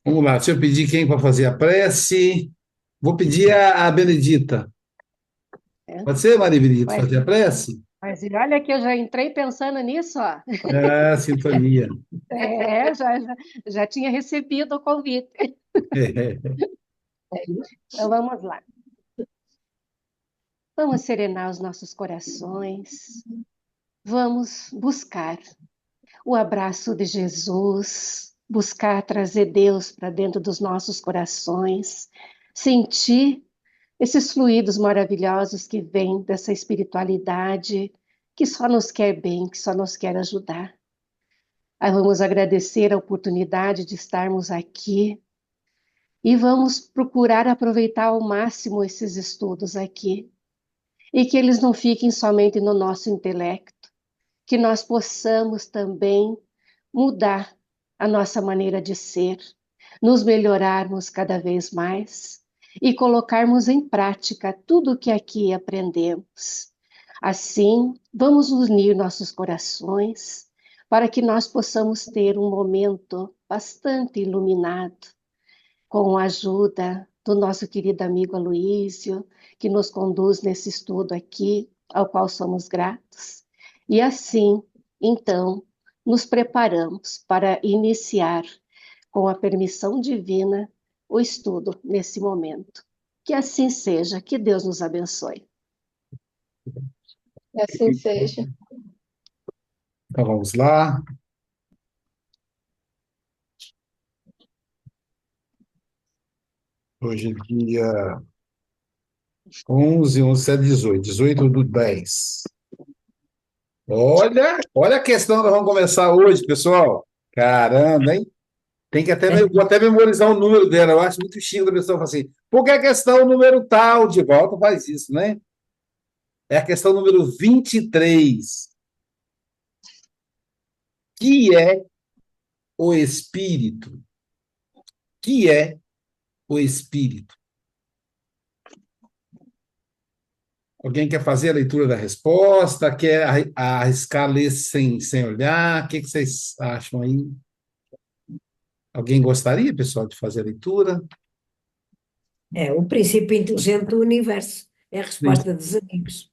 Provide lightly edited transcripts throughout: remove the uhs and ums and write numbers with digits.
Vamos lá, deixa eu pedir quem para fazer a prece. Vou pedir a Benedita. É. Pode ser, Maria Benedita, Mas, fazer a prece? mas olha que eu já entrei pensando nisso, ó. É, sintonia. Já tinha recebido o convite. Então vamos lá. Vamos serenar os nossos corações. Vamos buscar o abraço de Jesus, buscar trazer Deus para dentro dos nossos corações, sentir esses fluidos maravilhosos que vêm dessa espiritualidade que só nos quer bem, que só nos quer ajudar. Aí vamos agradecer a oportunidade de estarmos aqui e vamos procurar aproveitar ao máximo esses estudos aqui e que eles não fiquem somente no nosso intelecto, que nós possamos também mudar a nossa maneira de ser, nos melhorarmos cada vez mais e colocarmos em prática tudo o que aqui aprendemos. Assim, vamos unir nossos corações para que nós possamos ter um momento bastante iluminado, com a ajuda do nosso querido amigo Aloísio, que nos conduz nesse estudo aqui, ao qual somos gratos. E assim, então, nos preparamos para iniciar, com a permissão divina, o estudo nesse momento. Que assim seja, que Deus nos abençoe. Que assim seja. Então vamos lá. Hoje é dia 11, 11, 7, 18. 18 do 10. Olha a questão que nós vamos começar hoje, pessoal. Caramba, hein? Tem que até, vou até memorizar o número dela. Eu acho muito chique da pessoa falar assim, por que a questão número tal de volta faz isso, né? É a questão número 23. Que é o espírito? Que é o espírito? Alguém quer fazer a leitura da resposta? Quer arriscar ler sem olhar? O que vocês acham aí? Alguém gostaria, pessoal, de fazer a leitura? É o princípio inteligente do universo. É a resposta dos amigos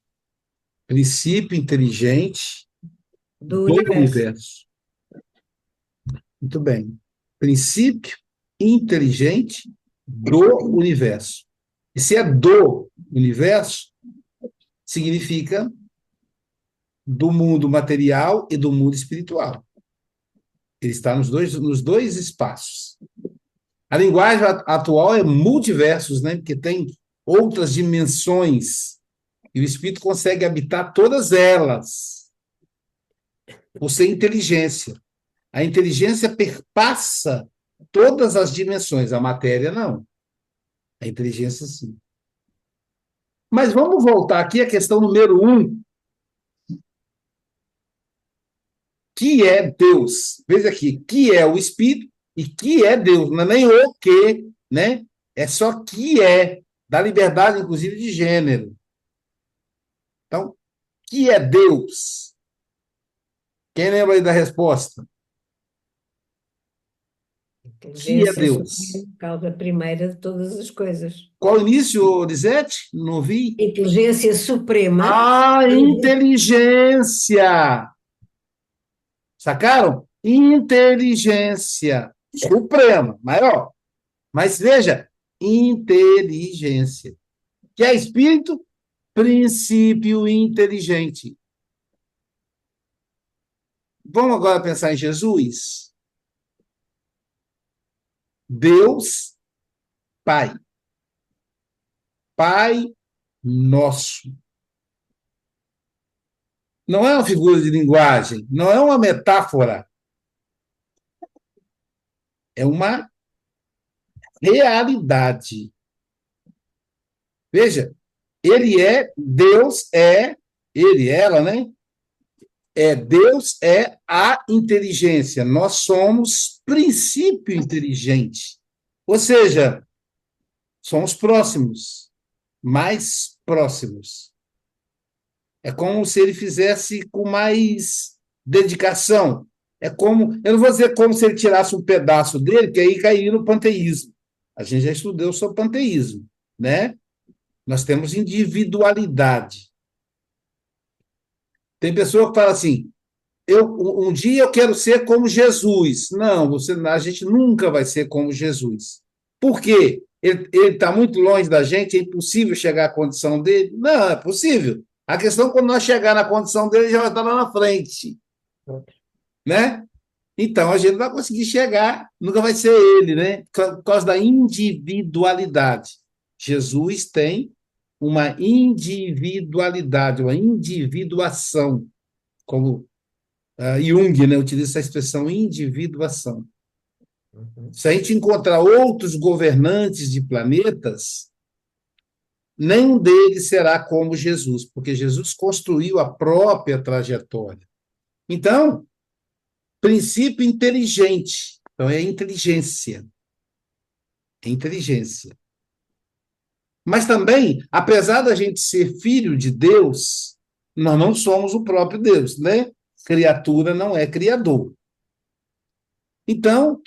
Princípio inteligente do do universo. universo. Muito bem. Princípio inteligente do universo. E se é do universo, significa do mundo material e do mundo espiritual. Ele está nos dois espaços. A linguagem atual é multiversos, né? Porque tem outras dimensões e o espírito consegue habitar todas elas por ser inteligência. A inteligência perpassa todas as dimensões, a matéria não. A inteligência sim. Mas vamos voltar aqui à questão número 1, que é Deus. Veja aqui, que é o Espírito e que é Deus. Não é nem o que, né? É só que é, dá liberdade, inclusive, de gênero. Então, que é Deus? Quem lembra aí da resposta? Que é Inteligência Deus? suprema, causa primeira de todas as coisas. Qual o início, Lisete? Não vi. Inteligência suprema, Ah, inteligência! Sacaram? Inteligência suprema, maior. Mas veja, inteligência. Que é espírito? Princípio inteligente. Vamos agora pensar em Jesus? Deus, Pai. Pai nosso. Não é uma figura de linguagem, não é uma metáfora, é uma realidade. Veja, ele, ela, né? Deus é a inteligência, nós somos princípio inteligente. Ou seja, somos próximos, mais próximos. É como se ele fizesse com mais dedicação. É como, eu não vou dizer como se ele tirasse um pedaço dele, que aí cairia no panteísmo. A gente já estudou sobre panteísmo, né? Nós temos individualidade. Tem pessoa que fala assim, um dia eu quero ser como Jesus. Não, a gente nunca vai ser como Jesus. Por quê? Ele está muito longe da gente, é impossível chegar à condição dele? Não, é possível. A questão é quando nós chegar na condição dele, já vai estar lá na frente, né? Então, a gente não vai conseguir chegar, nunca vai ser ele, né? Por causa da individualidade. Jesus tem uma individualidade, uma individuação, como Jung, né, utiliza essa expressão individuação. Se a gente encontrar outros governantes de planetas, nenhum deles será como Jesus, porque Jesus construiu a própria trajetória. Então, princípio inteligente. Então, é inteligência. É inteligência. Mas também, apesar da gente ser filho de Deus, nós não somos o próprio Deus, né? Criatura não é criador. Então,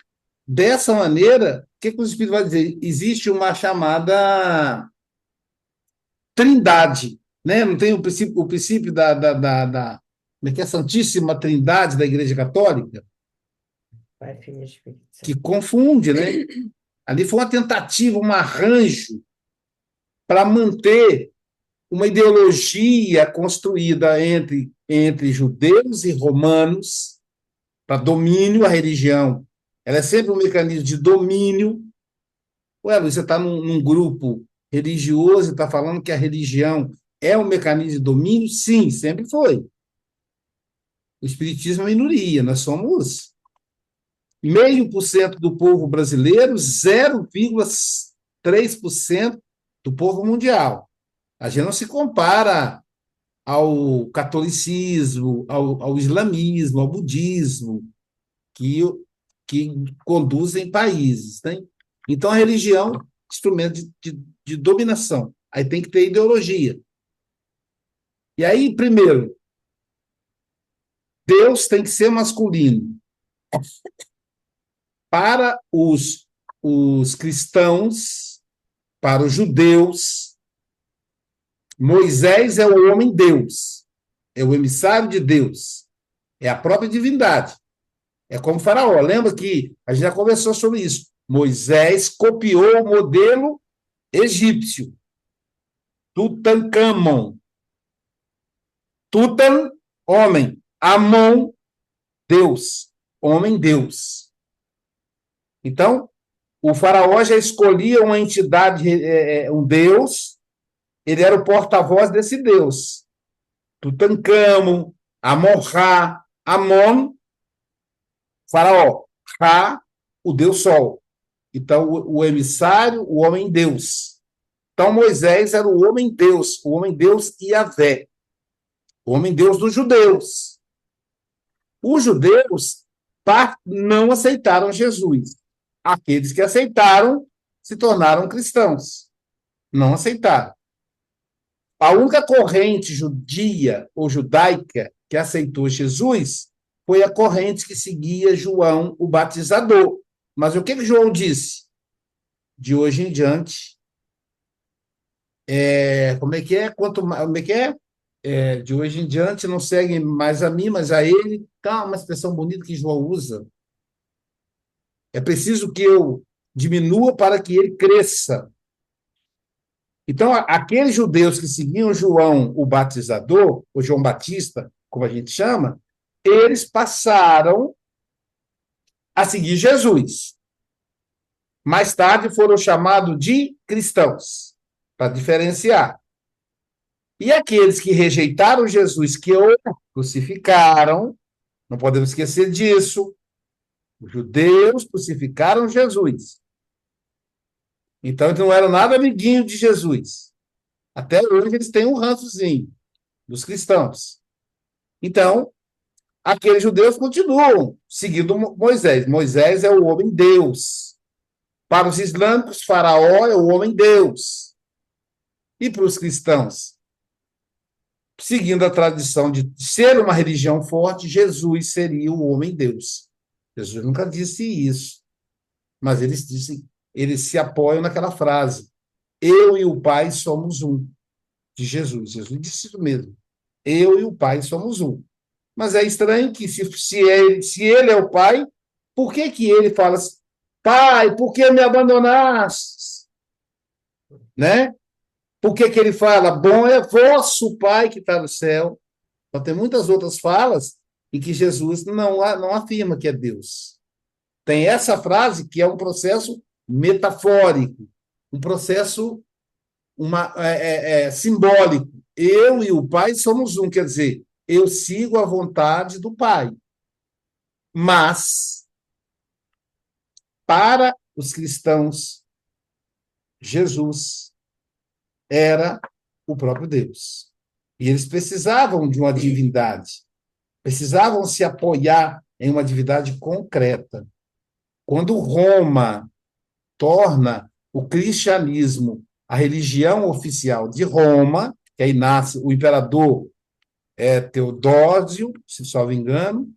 dessa maneira, o que o Espírito vai dizer? Existe uma chamada trindade, né? Não tem o princípio como é que é? Santíssima Trindade da Igreja Católica? Pai, Filho e Espírito Que Santo. confunde, né? Ali foi uma tentativa, um arranjo para manter uma ideologia construída entre judeus e romanos para domínio. A religião, ela é sempre um mecanismo de domínio. Ué, Luiz, você está num grupo religioso e está falando que a religião é um mecanismo de domínio? Sim, sempre foi. O espiritismo é uma minoria, nós somos 0,5% do povo brasileiro, 0,3% do povo mundial. A gente não se compara ao catolicismo, ao islamismo, ao budismo, que, que conduzem países. Né? Então, a religião é um instrumento de dominação. Aí tem que ter ideologia. E aí, primeiro, Deus tem que ser masculino. Para os cristãos, para os judeus, Moisés é o homem-deus, é o emissário de Deus, é a própria divindade. É como Faraó. Lembra que a gente já conversou sobre isso. Moisés copiou o modelo egípcio. Tutancâmon. Tutan, homem. Amon, Deus. Homem, Deus. Então, o faraó já escolhia uma entidade, um deus, ele era o porta-voz desse deus. Tutancâmon, Amon-Ra, Amon, faraó. Ra, o deus sol. Então, o emissário, o homem-deus. Então, Moisés era o homem-deus Yahvé, o homem-deus dos judeus. Os judeus não aceitaram Jesus. Aqueles que aceitaram se tornaram cristãos. Não aceitaram. A única corrente judia ou judaica que aceitou Jesus foi a corrente que seguia João, o batizador. Mas o que João disse? De hoje em diante, como é que é? Como é que é? De hoje em diante não seguem mais a mim, mas a ele. Tá, uma expressão bonita que João usa. É preciso que eu diminua para que ele cresça. Então, aqueles judeus que seguiam João, o batizador, ou João Batista, como a gente chama, eles passaram a seguir Jesus. Mais tarde foram chamados de cristãos, para diferenciar. E aqueles que rejeitaram Jesus, que o crucificaram, não podemos esquecer disso, os judeus crucificaram Jesus. Então, eles não eram nada amiguinho de Jesus. Até hoje, eles têm um rançozinho dos cristãos. Então, aqueles judeus continuam seguindo Moisés. Moisés é o homem-deus. Para os islâmicos, Faraó é o homem-deus. E para os cristãos? seguindo a tradição de ser uma religião forte, Jesus seria o homem-deus. Jesus nunca disse isso, mas eles se apoiam naquela frase: eu e o Pai somos um, de Jesus. Jesus disse isso mesmo. Eu e o Pai somos um. Mas é estranho que, se ele é o Pai, por que que ele fala assim, Pai, por que me abandonaste? Né? Por que que ele fala, bom é vosso Pai que está no céu? Então, tem muitas outras falas em que Jesus não afirma que é Deus. Tem essa frase que é um processo metafórico, um processo simbólico. Eu e o Pai somos um, quer dizer, eu sigo a vontade do Pai. Mas, para os cristãos, Jesus era o próprio Deus. E eles precisavam de uma divindade, precisavam se apoiar em uma divindade concreta. Quando Roma torna o cristianismo a religião oficial de Roma, que aí nasce o imperador Teodósio, se só me engano,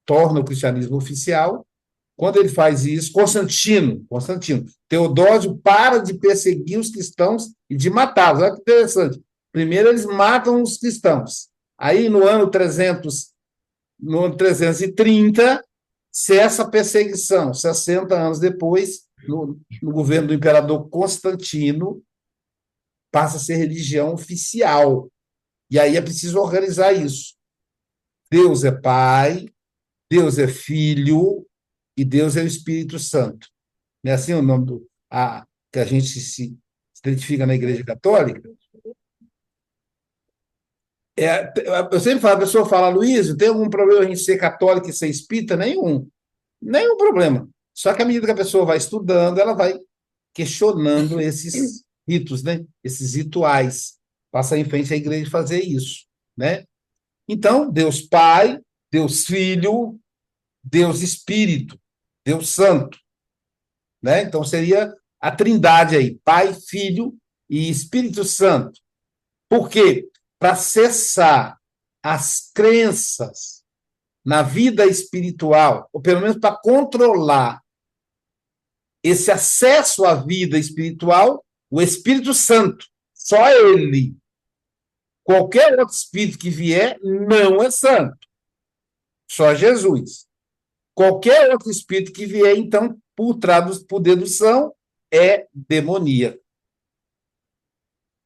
torna o cristianismo oficial. Quando ele faz isso, Constantino, Teodósio para de perseguir os cristãos e de matá-los. Olha que interessante. Primeiro eles matam os cristãos. Aí, no ano 330, cessa a perseguição. 60 anos depois, no governo do imperador Constantino, passa a ser religião oficial. E aí é preciso organizar isso. Deus é Pai, Deus é Filho e Deus é o Espírito Santo. Não é assim o nome que a gente se identifica na Igreja Católica? Eu sempre falo, a pessoa fala, Luiz, tem algum problema em ser católico e ser espírita? Nenhum. Nenhum problema. Só que à medida que a pessoa vai estudando, ela vai questionando esses ritos, né? Esses rituais. Passa em frente à igreja fazer isso, né? Então, Deus Pai, Deus Filho, Deus Espírito, Deus Santo, né? Então seria a Trindade aí, Pai, Filho e Espírito Santo. Por quê? Para cessar as crenças na vida espiritual, ou pelo menos para controlar esse acesso à vida espiritual, o Espírito Santo, só ele. Qualquer outro espírito que vier não é santo. Só Jesus. Qualquer outro espírito que vier, então, por dedução, é demoníaco.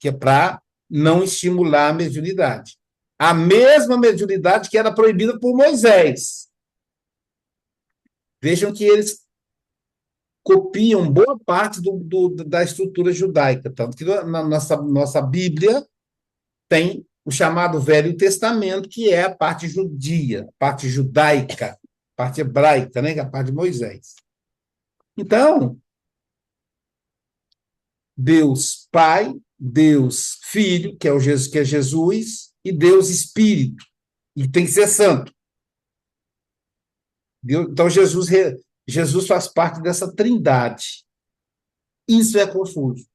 Que é para não estimular a mediunidade. A mesma mediunidade que era proibida por Moisés. Vejam que eles copiam boa parte da estrutura judaica. Tanto que na nossa Bíblia tem o chamado Velho Testamento, que é a parte judia, a parte judaica, a parte hebraica, né? Que é a parte de Moisés. Então, Deus Pai, Deus Filho, que é Jesus, e Deus Espírito, e tem que ser santo. Então, Jesus faz parte dessa trindade. Isso é confuso.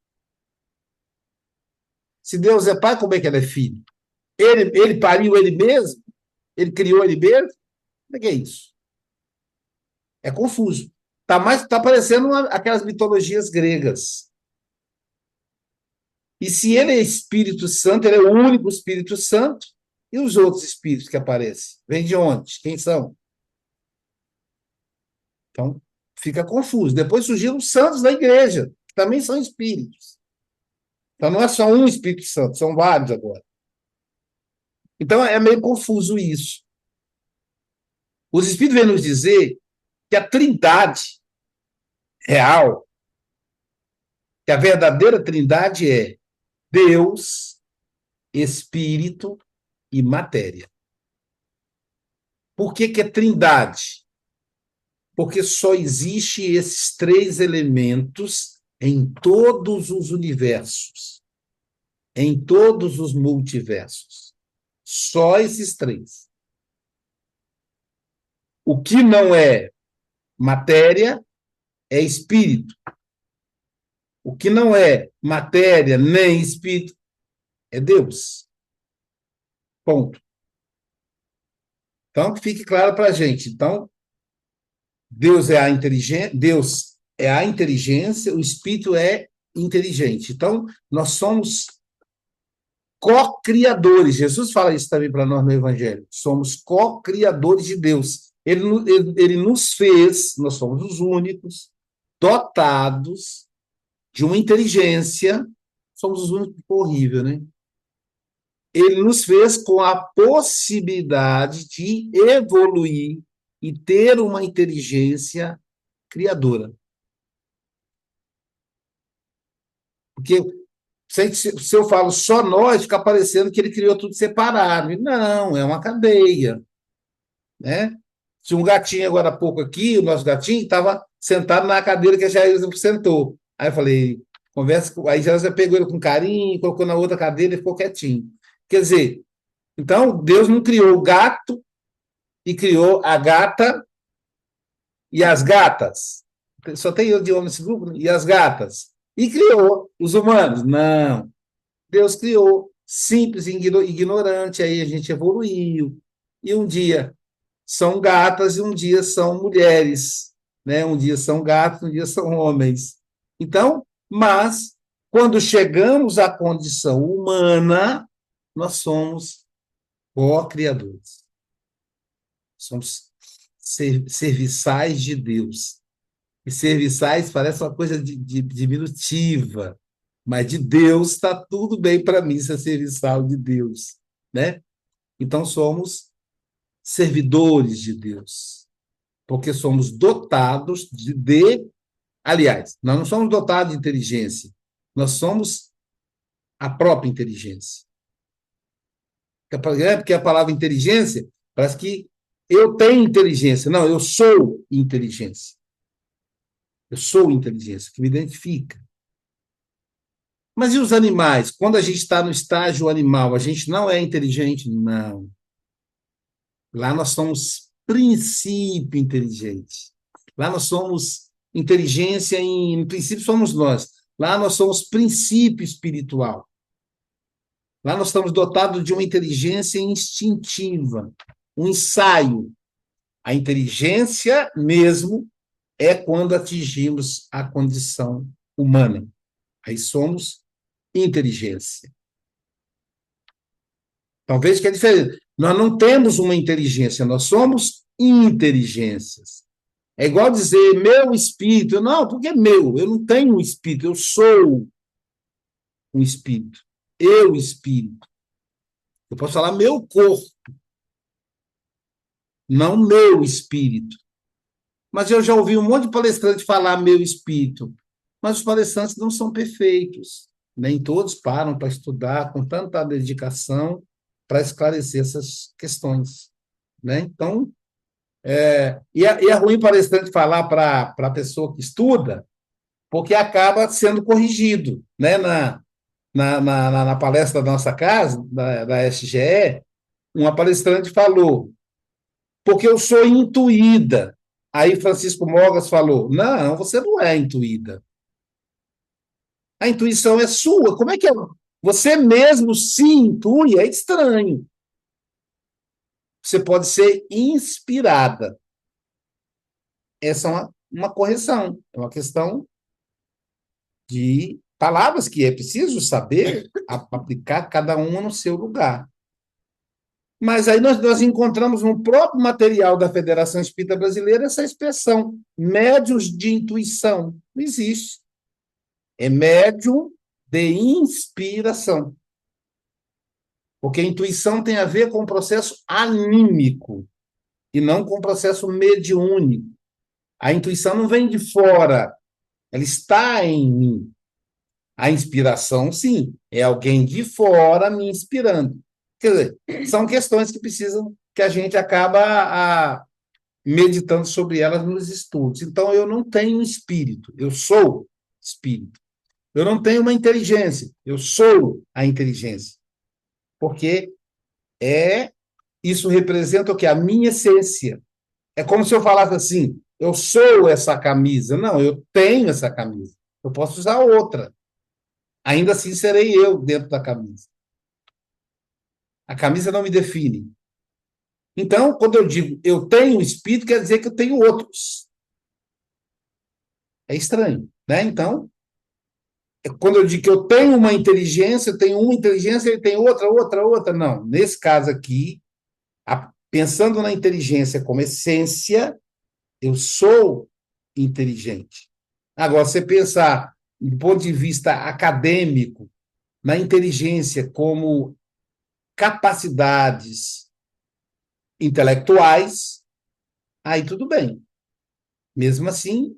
Se Deus é Pai, como é que ele é Filho? Ele pariu ele mesmo? Ele criou ele mesmo? Como é que é isso? É confuso. Tá parecendo aquelas mitologias gregas. E se ele é Espírito Santo, ele é o único Espírito Santo, e os outros espíritos que aparecem? Vêm de onde? Quem são? Então, fica confuso. Depois surgiram os santos da igreja, que também são espíritos. Então, não é só um Espírito Santo, são vários agora. Então, é meio confuso isso. Os espíritos vêm nos dizer que a trindade real, que a verdadeira trindade é Deus, Espírito e matéria. Por que que é trindade? Porque só existe esses três elementos em todos os universos, em todos os multiversos. Só esses três. O que não é matéria é espírito. O que não é matéria nem espírito é Deus. Ponto. Então, que fique claro para a gente. Então, Deus é a inteligência, o Espírito é inteligente. Então, nós somos co-criadores. Jesus fala isso também para nós no Evangelho. Somos co-criadores de Deus. Ele nos fez, nós somos os únicos, dotados de uma inteligência. Somos os únicos, horrível, né? Ele nos fez com a possibilidade de evoluir e ter uma inteligência criadora. Porque se eu falo só nós, fica parecendo que ele criou tudo separado. E não, é uma cadeia. Né? Tinha um gatinho agora há pouco aqui, o nosso gatinho estava sentado na cadeira que a Jairza sentou. Aí eu falei, conversa com. Aí a Jairza pegou ele com carinho, colocou na outra cadeira e ficou quietinho. Quer dizer, então Deus não criou o gato e criou a gata e as gatas. Só tem eu de homem nesse grupo, né? E as gatas. E criou os humanos. Não. Deus criou simples e ignorante, aí a gente evoluiu. E um dia são gatas e um dia são mulheres. Né? Um dia são gatos, um dia são homens. Então, mas, quando chegamos à condição humana, nós somos co-criadores. Somos serviçais de Deus. E serviçais parece uma coisa diminutiva, mas de Deus está tudo bem para mim ser serviçal de Deus. Né? Então, somos servidores de Deus, porque somos dotados aliás, nós não somos dotados de inteligência, nós somos a própria inteligência. Porque a palavra inteligência parece que eu tenho inteligência. Não, eu sou inteligência. Eu sou inteligência, que me identifica. Mas e os animais? Quando a gente está no estágio animal, a gente não é inteligente? Não. Lá nós somos princípio inteligente. Lá nós somos inteligência, no princípio somos nós. Lá nós somos princípio espiritual. Lá nós estamos dotados de uma inteligência instintiva, um ensaio. A inteligência mesmo é quando atingimos a condição humana. Aí somos inteligência. Talvez que é diferente. Nós não temos uma inteligência, nós somos inteligências. É igual dizer meu espírito. Não, porque é meu. Eu não tenho um espírito, eu sou um espírito. Eu, espírito. Eu posso falar meu corpo, não meu espírito. Mas eu já ouvi um monte de palestrante falar meu espírito. Mas os palestrantes não são perfeitos. Nem todos param para estudar com tanta dedicação para esclarecer essas questões. Né? Então, e é ruim o palestrante falar para a pessoa que estuda, porque acaba sendo corrigido. Né? Na palestra da nossa casa, da SGE, uma palestrante falou, porque eu sou intuída. Aí Francisco Mogas falou, não, você não é intuída. A intuição é sua. Como é que é? Você mesmo se intui, é estranho. Você pode ser inspirada. Essa é uma correção, é uma questão de palavras que é preciso saber aplicar cada uma no seu lugar. Mas aí nós encontramos no próprio material da Federação Espírita Brasileira essa expressão, médiuns de intuição. Não existe. É médium de inspiração. Porque a intuição tem a ver com o processo anímico e não com o processo mediúnico. A intuição não vem de fora, ela está em mim. A inspiração, sim, é alguém de fora me inspirando. Quer dizer, são questões que precisam, que a gente acaba meditando sobre elas nos estudos. Então, eu não tenho espírito, eu sou espírito. Eu não tenho uma inteligência, eu sou a inteligência. Porque isso representa o quê? A minha essência. É como se eu falasse assim, eu sou essa camisa. Não, eu tenho essa camisa. Eu posso usar outra. Ainda assim serei eu dentro da camisa. A camisa não me define. Então, quando eu digo eu tenho um espírito, quer dizer que eu tenho outros. É estranho, né? Então, quando eu digo que eu tenho uma inteligência, eu tenho uma inteligência, ele tem outra, outra, outra. Não. Nesse caso aqui, pensando na inteligência como essência, eu sou inteligente. Agora, você pensar, do ponto de vista acadêmico, na inteligência como capacidades intelectuais, aí tudo bem. Mesmo assim,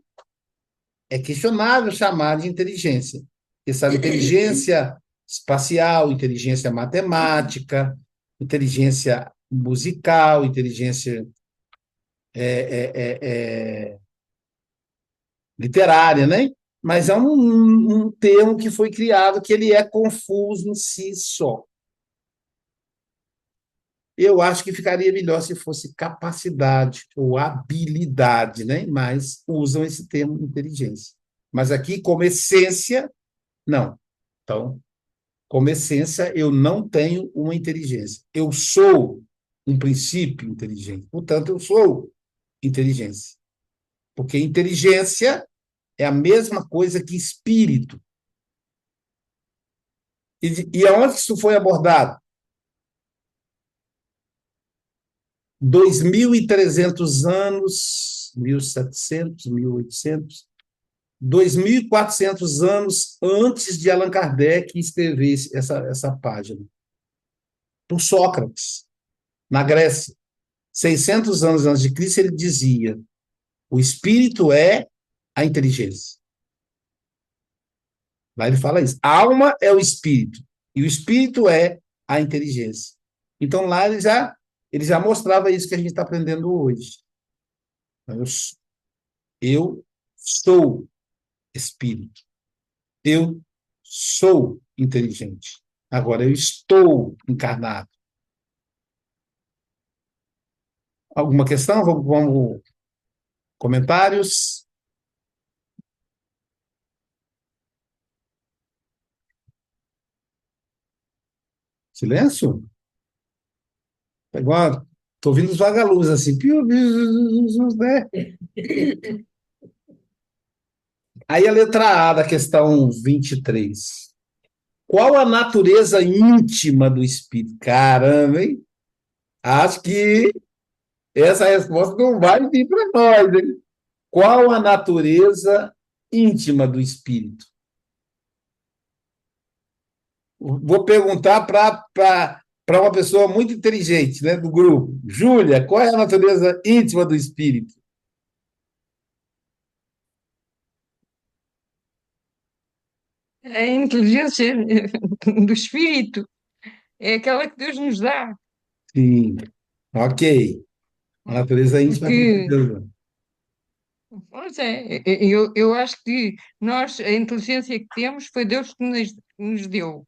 é questionável chamar de inteligência. Essa inteligência espacial, inteligência matemática, inteligência musical, inteligência literária, né? Mas é um termo que foi criado que ele é confuso em si só. Eu acho que ficaria melhor se fosse capacidade ou habilidade, né? Mas usam esse termo inteligência. Mas aqui, como essência, não. Então, como essência, eu não tenho uma inteligência. Eu sou um princípio inteligente. Portanto, eu sou inteligência. Porque inteligência é a mesma coisa que espírito. E aonde isso foi abordado? 2.300 anos, 1.700, 1.800, 2.400 anos antes de Allan Kardec escrever essa página. Por Sócrates, na Grécia. 600 anos antes de Cristo, ele dizia: o espírito é a inteligência. Lá ele fala isso. A alma é o espírito, e o espírito é a inteligência. Então, lá ele já mostrava isso que a gente está aprendendo hoje. Eu sou espírito. Eu sou inteligente. Agora, eu estou encarnado. Alguma questão? Vamos comentários? Silêncio? Agora, estou ouvindo os vagalumes assim. Né? Aí a letra A da questão 23. Qual a natureza íntima do espírito? Caramba, hein? Acho que essa resposta não vai vir para nós, hein? Qual a natureza íntima do espírito? Vou perguntar para uma pessoa muito inteligente, né, do grupo. Júlia, qual é a natureza íntima do espírito? A inteligência do espírito é aquela que Deus nos dá. Sim, ok. A natureza íntima do Porque, Deus. pois eu acho que nós, a inteligência que temos, foi Deus que nos deu.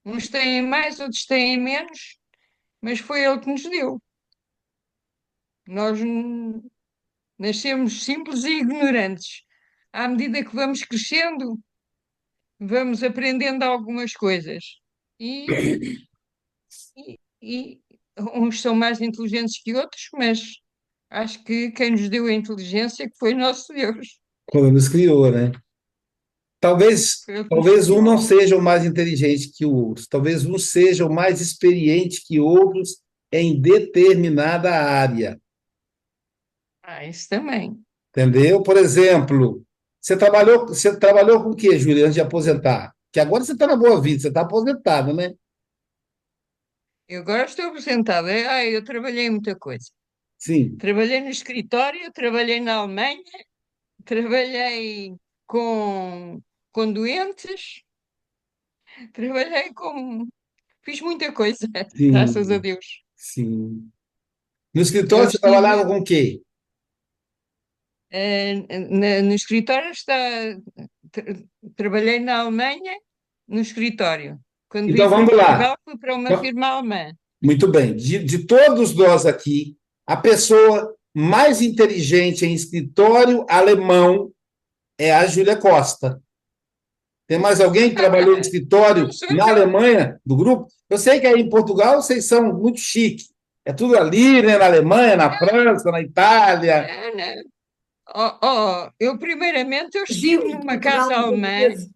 Uns têm mais, outros têm menos, mas foi Ele que nos deu. Nós nascemos simples e ignorantes. À medida que vamos crescendo, vamos aprendendo algumas coisas. E, e uns são mais inteligentes que outros, mas acho que quem nos deu a inteligência que foi nosso Deus. Quando nos criou, né? Talvez, Foi Ele que nos talvez um não criou. seja o mais inteligente que o outro, talvez um seja o mais experiente que outros em determinada área, Isso também. entendeu? Por exemplo, você trabalhou com o quê, Júlia, antes de aposentar? Que agora você está na boa vida, você está aposentado, né? Eu agora estou aposentada. Eu trabalhei muita coisa. Sim. Trabalhei no escritório, trabalhei na Alemanha, trabalhei com, com doentes, trabalhei com. Fiz muita coisa, graças a Sim, Deus. sim. No Eu escritório você trabalhava estive com o quê? no escritório, tra- trabalhei na Alemanha, no escritório. Quando vim Então para vamos lá. Portugal, fui para uma firma alemã. Muito bem. De todos nós aqui, a pessoa mais inteligente em escritório alemão é a Júlia Costa. Tem mais alguém que trabalhou em escritório Sou na eu. Alemanha, do grupo? Eu sei que aí em Portugal vocês são muito chique. É tudo ali, né? Na Alemanha, na França, na Itália. Não, não. Eu primeiramente eu Fugiu estive de numa Portugal casa muitas alemã. vezes.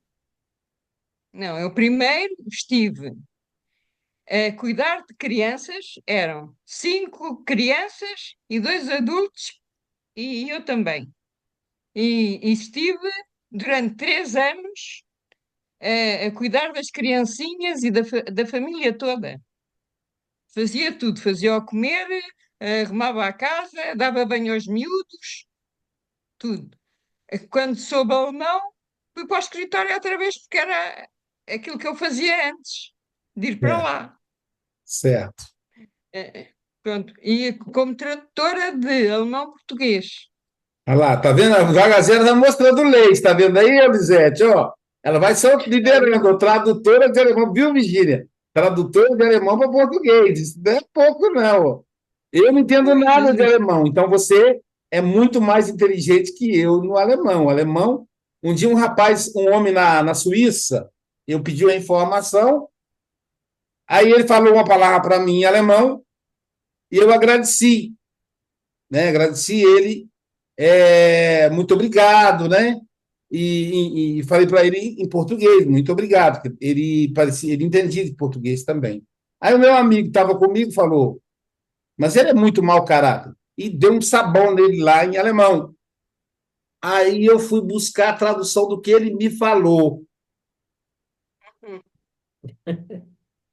Não, eu primeiro estive a cuidar de crianças, eram 5 crianças e 2 adultos, e eu também. E estive durante 3 anos a cuidar das criancinhas e da família toda. Fazia tudo, fazia o comer, arrumava a casa, dava banho aos miúdos, tudo. Quando soube alemão, fui para o escritório outra vez, porque era aquilo que eu fazia antes de ir para É, lá. certo. Pronto, e como tradutora de alemão-português. Olha lá, tá vendo? A Gagazela está mostrando leite, tá vendo aí, Elisete? Ó, ela vai só liderando, tradutora de alemão, viu, Virgínia? Tradutora de alemão para português. Isso não é pouco, não. Ó. Eu não entendo Ai, nada de Jesus. alemão, então você é muito mais inteligente que eu no alemão. O alemão, um dia um rapaz, um homem na Suíça, eu pedi uma informação, aí ele falou uma palavra para mim em alemão e eu agradeci, né? Agradeci ele, muito obrigado, né? E falei para ele em português, muito obrigado. Porque ele parecia, ele entendia de português também. Aí o meu amigo que estava comigo falou, mas ele é muito mau caráter. E deu um sabão nele lá em alemão. Aí eu fui buscar a tradução do que ele me falou.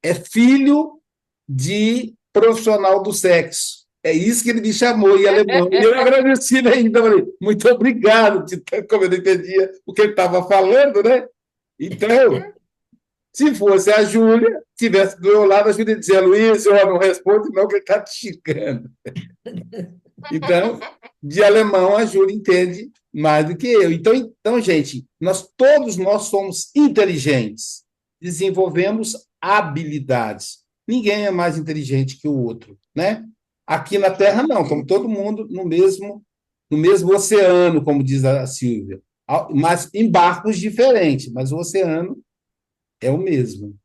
É filho de profissional do sexo. É isso que ele me chamou em alemão. E eu agradeci ele ainda. Falei, muito obrigado, como eu não entendia o que ele estava falando, né? Então, se fosse a Júlia, tivesse do meu lado, a Júlia dizia, Luiz, eu não responde não, que ele está te xingando. Então, de alemão, a Júlia entende mais do que eu. Então, gente, todos nós somos inteligentes, desenvolvemos habilidades. Ninguém é mais inteligente que o outro, né? Aqui na Terra, não, estamos todo mundo no mesmo oceano, como diz a Silvia, mas em barcos diferentes, mas o oceano é o mesmo.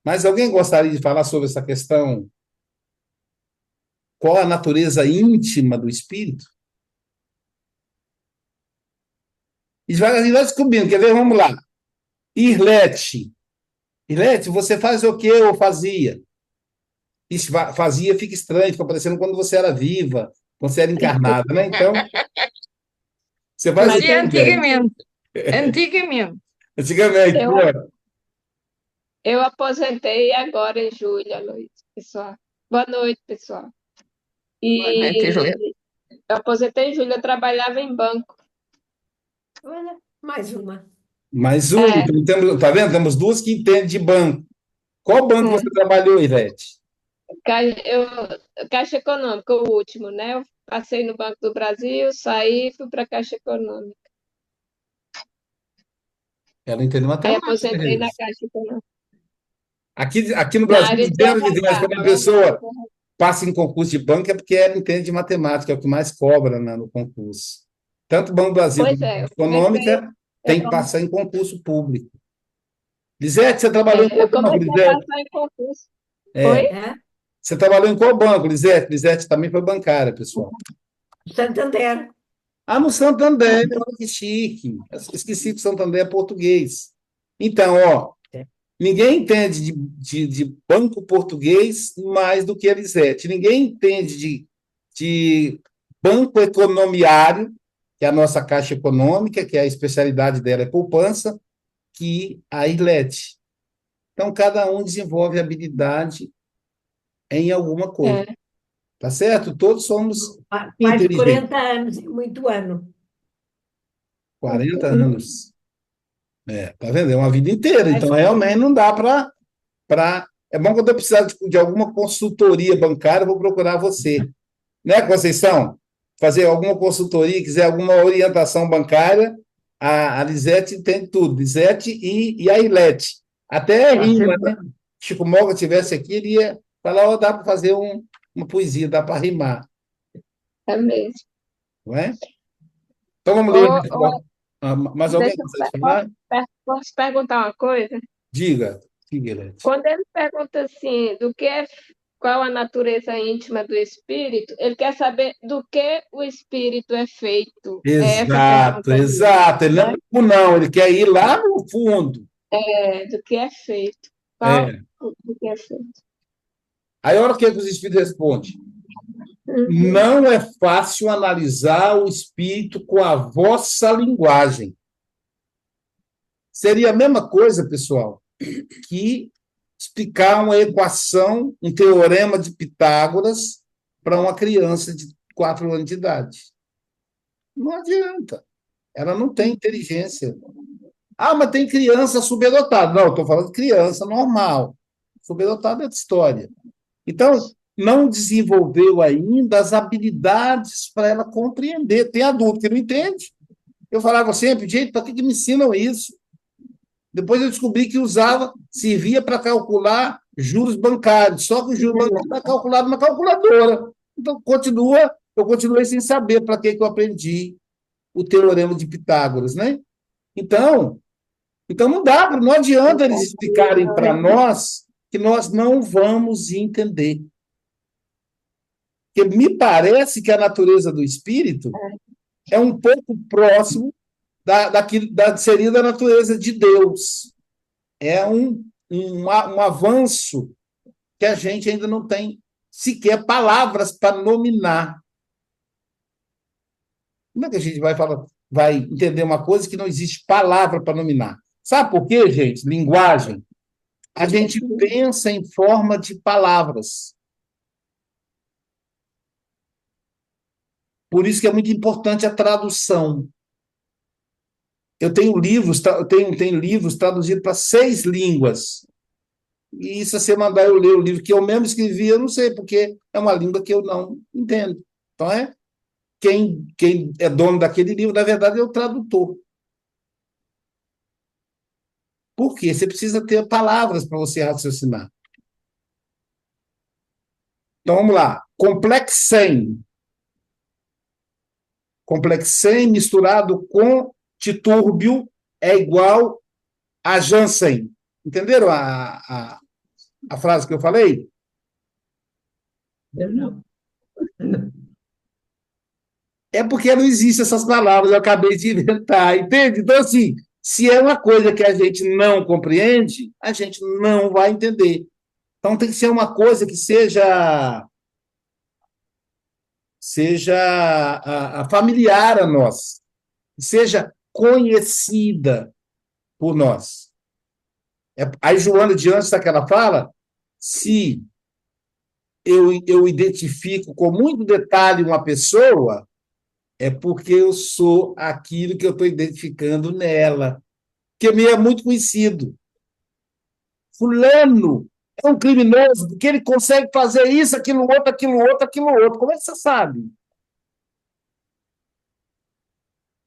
Mas alguém gostaria de falar sobre essa questão? Qual a natureza íntima do espírito? E vai descobrindo, quer ver? Vamos lá. Irlete. Irlete, você faz o que eu fazia? Isso, fazia fica estranho, fica parecendo quando você era viva, quando você era encarnada, né? Então, você faz o Mas Fazia que quiser. antigamente. Antigamente. Antigamente, Eu, pô. eu aposentei agora em julho à noite, pessoal. Boa noite, pessoal. Boa noite, Julia. E eu aposentei em julho, eu trabalhava em banco. olha, mais uma. Mais um, É, então, tá vendo? Temos duas que entendem de banco. Qual banco é. você trabalhou, Ivete? Caixa Econômica, o último, né? Eu passei no Banco do Brasil, saí e fui para a Caixa Econômica. Ela entende Aí matemática, aposentei na gente. Caixa Econômica. Aqui no Na Brasil, área de dizendo de nós, RH, quando a trabalhava pessoa com passa em concurso de banco, é porque ela entende de matemática, é o que mais cobra, né, no concurso. Tanto o Banco do Brasil Pois como a é, Caixa Econômica tem que passar em concurso público. Lisete, você trabalhou em eu qual banco, comecei a Lisete? passar em concurso. É, Oi? É? você trabalhou em qual banco, Lisete? Lisete também foi bancária, pessoal. Santander. Ah, no Santander, olha que chique. Eu esqueci que o Santander é português. Então, ó, ninguém entende de banco português mais do que a Lisete. Ninguém entende de banco economiário, que é a nossa Caixa Econômica, que é a especialidade dela é poupança, que a Irlete. Então, cada um desenvolve habilidade em alguma coisa. É, Tá certo? Todos somos Mais de inteligentes. 40 anos, é muito ano. 40 anos. Tá vendo? É uma vida inteira. Mais Então, que realmente, não dá para. É bom quando eu precisar de alguma consultoria bancária, eu vou procurar você. Né, Conceição? Fazer alguma consultoria, quiser alguma orientação bancária, a Lisete tem tudo. Lisete e a Ilete. Até Está rima, sempre. né? Chico Moga estivesse aqui, ele ia falar, oh, dá para fazer uma poesia, dá para rimar, é mesmo. não é? Então vamos ler, Ô, ô, pessoal. Mais alguém Deixa eu gostaria de falar? posso perguntar uma coisa? Diga, Figueiredo. Quando ele pergunta assim, qual a natureza íntima do espírito, ele quer saber do que o espírito é feito. É essa a Exato, pergunta dele, exato. Ele não é né? bobo, não, ele quer ir lá no fundo. Do que é feito. É. Do que é feito. Aí, olha o que os espíritos respondem. Uhum. Não é fácil analisar o espírito com a vossa linguagem. Seria a mesma coisa, pessoal, que explicar uma equação, um teorema de Pitágoras para uma criança de 4 anos de idade. Não adianta. Ela não tem inteligência. Ah, mas tem criança superdotada. Não, estou falando de criança normal. Superdotada é outra história. Então, não desenvolveu ainda as habilidades para ela compreender. Tem adulto que não entende. Eu falava sempre, gente, para que me ensinam isso? Depois eu descobri que servia para calcular juros bancários, só que o juros bancário é calculado na calculadora. Então, eu continuei sem saber para que eu aprendi o teorema de Pitágoras, né? Então, não adianta eles explicarem para nós que nós não vamos entender. Porque me parece que a natureza do espírito é um pouco próximo seria da natureza de Deus. É um avanço que a gente ainda não tem sequer palavras para nominar. Como é que a gente vai entender uma coisa que não existe palavra para nominar? Sabe por quê, gente? Linguagem. A gente pensa em forma de palavras. Por isso que é muito importante a tradução. Eu tenho livros traduzidos para 6 línguas. E se você mandar eu ler o livro que eu mesmo escrevi, eu não sei, porque é uma língua que eu não entendo. Então, quem é dono daquele livro, na verdade, é o tradutor. Por quê? Você precisa ter palavras para você raciocinar. Então, vamos lá. Complexem. Complexem misturado com titúrbio é igual a Jansen. Entenderam a frase que eu falei? Não. É porque não existem essas palavras, eu acabei de inventar, entende? Então, assim, se é uma coisa que a gente não compreende, a gente não vai entender. Então, tem que ser uma coisa que seja familiar a nós, que seja conhecida por nós. Aí, Joana de Anjos, que ela fala, se eu identifico com muito detalhe uma pessoa, é porque eu sou aquilo que eu estou identificando nela, que me é muito conhecido. Fulano é um criminoso, porque ele consegue fazer isso, aquilo outro, aquilo outro, aquilo outro. Como é que você sabe?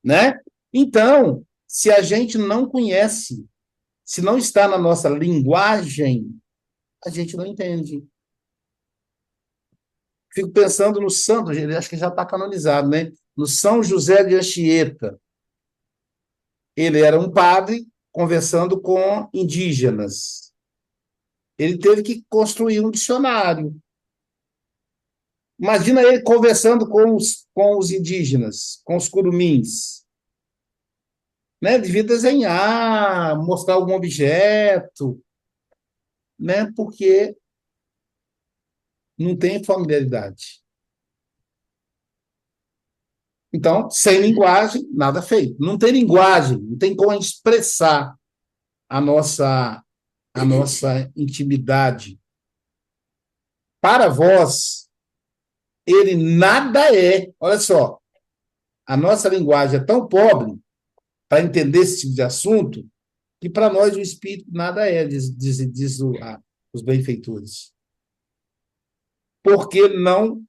Né? Então, se a gente não conhece, se não está na nossa linguagem, a gente não entende. Fico pensando no santo, acho que já está canonizado, né? No São José de Anchieta. Ele era um padre conversando com indígenas. Ele teve que construir um dicionário. Imagina ele conversando com os indígenas, com os curumins. Né? Devia desenhar, mostrar algum objeto, né? Porque não tem familiaridade. Então, sem linguagem, nada feito. Não tem linguagem, não tem como expressar a nossa intimidade. Para vós, ele nada é. Olha só, a nossa linguagem é tão pobre para entender esse tipo de assunto que para nós o espírito nada é, diz os benfeitores. Porque não,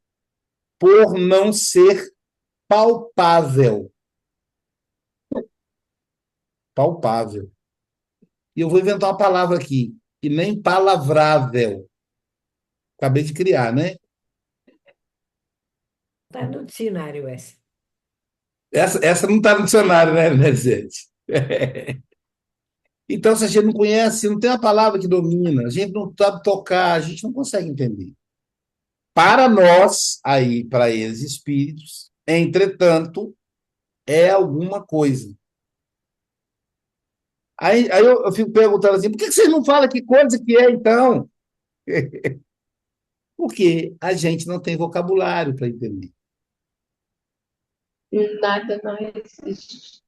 por não ser palpável. Palpável. E eu vou inventar uma palavra aqui, e nem palavrável. Acabei de criar, né? Está no dicionário essa. Essa não está no dicionário, né, gente? Então, se a gente não conhece, não tem uma palavra que domina, a gente não sabe tocar, a gente não consegue entender. Para nós, aí, para eles, espíritos, entretanto, é alguma coisa. Aí eu fico perguntando assim, por que vocês não falam que coisa que é, então? Porque a gente não tem vocabulário para entender. Nada não existe.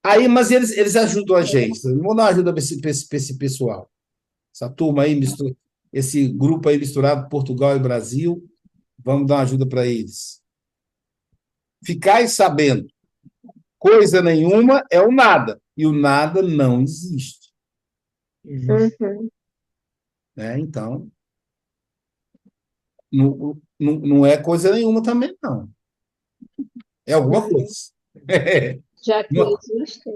Aí, mas eles ajudam a gente. Vamos dar uma ajuda para esse pessoal. Essa turma aí, esse grupo aí misturado, Portugal e Brasil, vamos dar uma ajuda para eles. Ficais sabendo, coisa nenhuma é o nada, e o nada não existe. Uhum. Né? Então, não é coisa nenhuma também, não. É alguma coisa. Já que existe.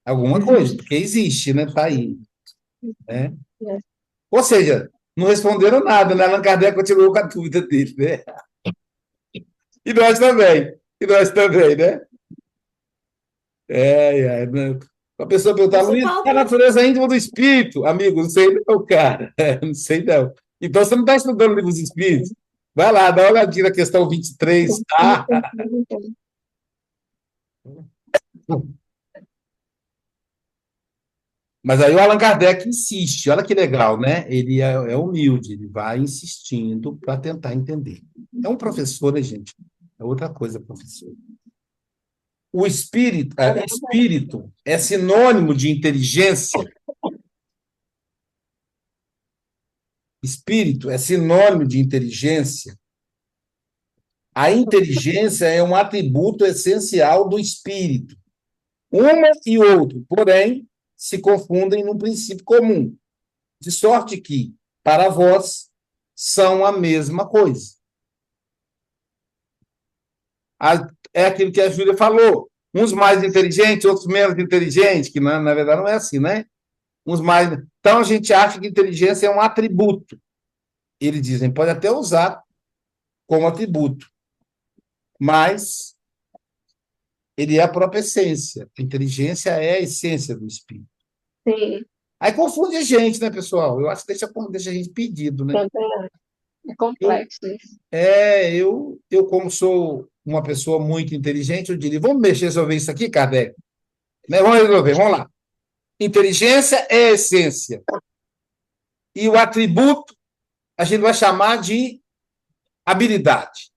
Alguma coisa, porque existe, né? Está aí. Né? É. Ou seja, não responderam nada, né? Allan Kardec continuou com a dúvida dele, né? E nós também. E nós também, né? Né? A pessoa perguntar, Mas, Luiz, qual a Paulo, natureza íntima do espírito? Amigo, não sei não, cara. Não sei não. Então você não está estudando o livro dos espíritos? Vai lá, dá uma olhadinha na questão 23. Ah, mas aí o Allan Kardec insiste, olha que legal, né? Ele é humilde, ele vai insistindo para tentar entender. É um professor, né, gente? É outra coisa, professor. Espírito é sinônimo de inteligência. Espírito é sinônimo de inteligência. A inteligência é um atributo essencial do espírito. Uma e outro, porém, se confundem num princípio comum, de sorte que, para vós, são a mesma coisa. É aquilo que a Júlia falou. Uns mais inteligentes, outros menos inteligentes, que na verdade não é assim, né? Uns mais. Então a gente acha que inteligência é um atributo. Eles dizem, pode até usar como atributo, mas ele é a própria essência. A inteligência é a essência do espírito. Sim, Aí confunde a gente, né, pessoal? Eu acho que deixa a gente perdido, né? também é complexo isso. Eu, como sou uma pessoa muito inteligente, eu diria, vamos resolver isso aqui, Kardec? Né? Vamos resolver, vamos lá. Inteligência é a essência. E o atributo a gente vai chamar de habilidade.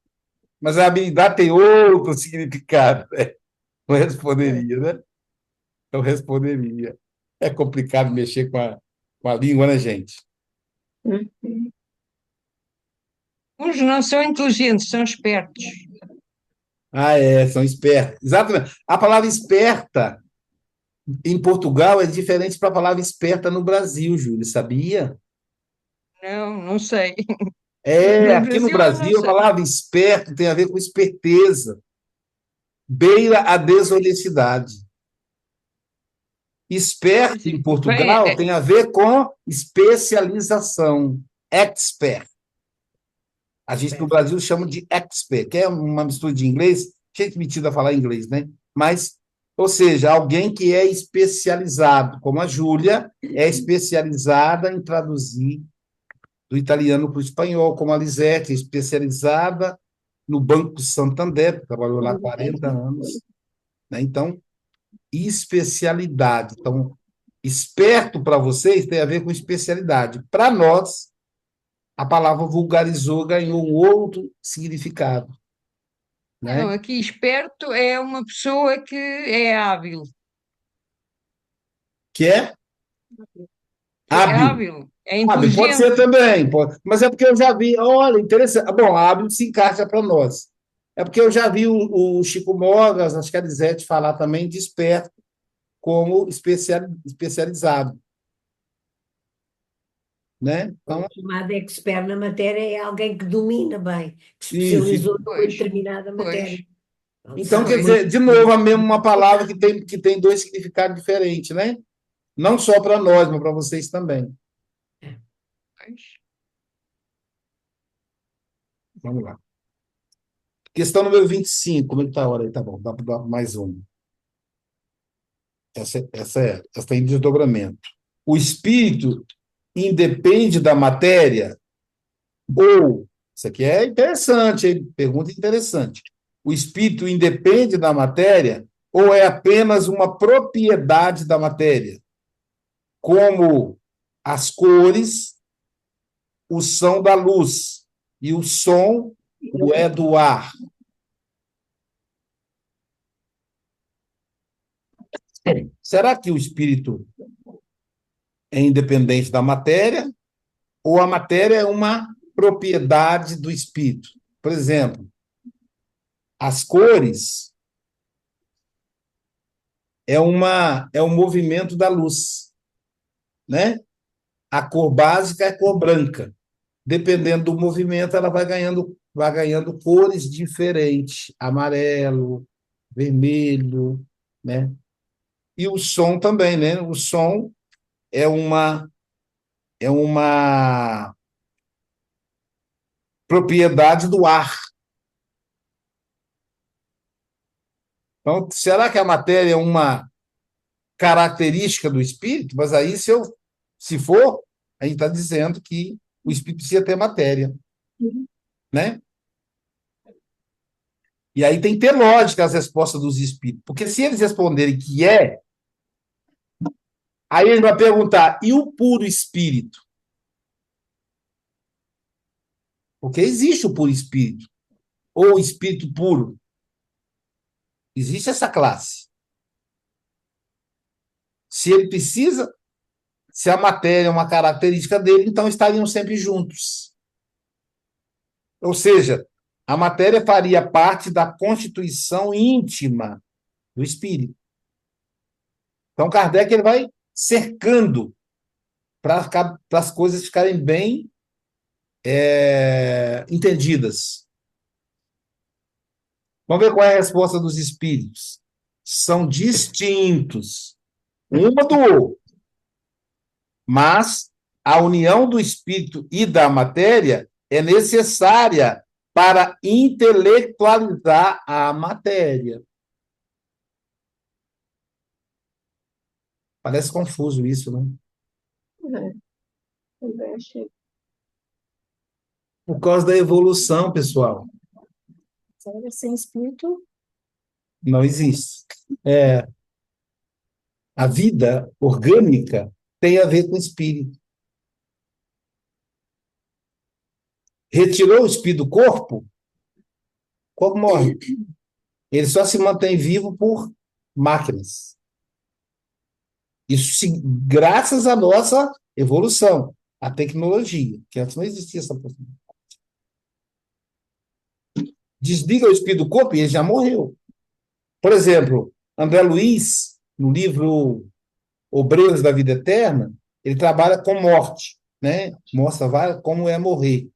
Mas a habilidade tem outro significado, né? Eu responderia, né? Eu responderia. É complicado mexer com a língua, né, gente? Uhum. Uns não são inteligentes, são espertos. São espertos. Exatamente. A palavra esperta em Portugal é diferente para a palavra esperta no Brasil, Júlio, sabia? Não, não sei. No Aqui no Brasil eu não Brasil a sei. palavra esperto tem a ver com esperteza, beira a desonestidade. Esperto em Bem, Portugal tem a ver com especialização, expert. A gente no Brasil chama de expert, que é uma mistura de inglês, gente metida a falar inglês, né? Mas, ou seja, alguém que é especializado, como a Júlia é especializada em traduzir do italiano para o espanhol, como a Lisete, especializada no Banco Santander, trabalhou lá 40 anos. Né? Então, especialidade. Então, esperto para vocês tem a ver com especialidade. Para nós, a palavra vulgarizou, ganhou um outro significado. não, Né? aqui esperto é uma pessoa que é hábil. Que é Que é hábil. hábil, é Hábil pode ser inteligente. também, pode. Mas é porque eu já vi, olha, interessante. Bom, hábil se encaixa para nós. É porque eu já vi o Chico Mogas, acho que a Lisete falar também de esperto como especializado. Né? Então, o chamado expert na matéria é alguém que domina bem, que se isso. especializou numa Pois, determinada pois, matéria. Pronto, Então, sabe quer pois, muito. dizer, de novo, a mesma uma palavra que tem dois significados diferentes, né? Não só para nós, mas para vocês também. pois. Vamos lá. Questão número 25. Como é que está a hora aí? Tá bom, dá para dar mais uma. Essa tem desdobramento. O espírito independe da matéria ou, isso aqui é interessante, hein? Pergunta interessante. O espírito independe da matéria ou é apenas uma propriedade da matéria, como as cores, o som da luz e o som, o é do ar? Será que o espírito é independente da matéria ou a matéria é uma propriedade do espírito? Por exemplo, as cores é um movimento da luz, né? A cor básica é a cor branca. Dependendo do movimento, ela vai ganhando cores diferentes, amarelo, vermelho, né? E o som também, né? O som é uma propriedade do ar. Então, será que a matéria é uma característica do espírito? Mas aí, se for, a gente está dizendo que o espírito precisa ter matéria, né? E aí tem que ter lógica as respostas dos espíritos. Porque se eles responderem que é, aí ele vai perguntar, e o puro espírito? Porque existe o puro espírito, ou o espírito puro. Existe essa classe. Se ele precisa, se a matéria é uma característica dele, então estariam sempre juntos. Ou seja, a matéria faria parte da constituição íntima do espírito. Então, Kardec ele vai cercando para as coisas ficarem bem entendidas. Vamos ver qual é a resposta dos espíritos. São distintos, uma do outro, mas a união do espírito e da matéria é necessária para intelectualizar a matéria. Parece confuso isso, né? Também achei. Por causa da evolução, pessoal. Sem espírito, Não existe. A vida orgânica tem a ver com o espírito. Retirou o espírito do corpo, o corpo morre. Ele só se mantém vivo por máquinas. Isso graças à nossa evolução, à tecnologia, que antes não existia essa possibilidade. Desliga o espírito do corpo e ele já morreu. Por exemplo, André Luiz, no livro Obreiros da Vida Eterna, ele trabalha com morte, né? Mostra como é morrer.